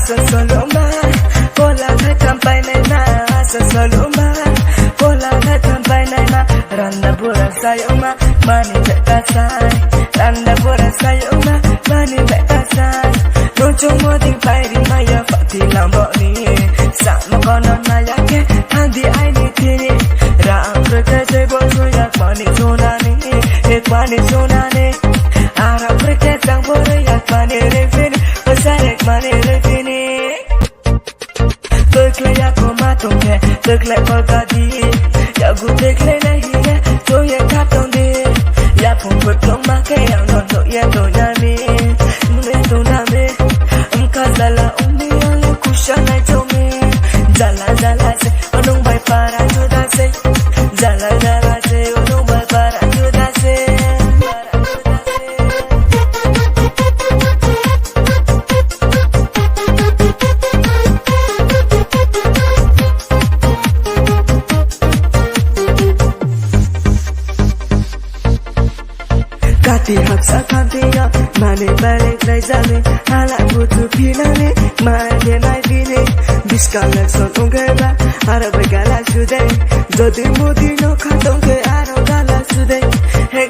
asa soloma kola na tampai nai na asa soloma kola na tampai nai na randa bura sayoma mani beta sai randa bura sayoma mani beta sai no chomo ding pai ri maya fati lambo ni sa mo kono na yake handi ai ni tini ra prete se bo so yak mani sona ni ek mani sona ni ara prete sang bo yak mani re fini pasarek mani re fini देखले या को मातों के देखले पलका दी या गु देखले नहीं है तो ये खातों दे या पुंग पुंग माके या नोन तो ये तो नामे मुने तो नामे उनका जला उन्हें आले कुशा नहीं तो में जला जला से उन्हों भाई पारा जुदा से जला जला से उन्हों भाई पारा जुदा से Kati haksa kantiya mane balik lai jane hala butu pinane mane nai dine biskala son ongeba arab gala sude jodi modi no khatong ke aro gala sude he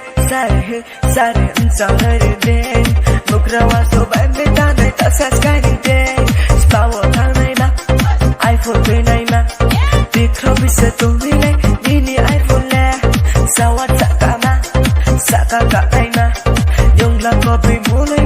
sare unsare de mukrawa so bai beta nai ta saskari de spawo thanai na iphone pe nai ma dikho bise to mile nini iphone le sawat sakama Saka ka ay na yung lang ko bimuli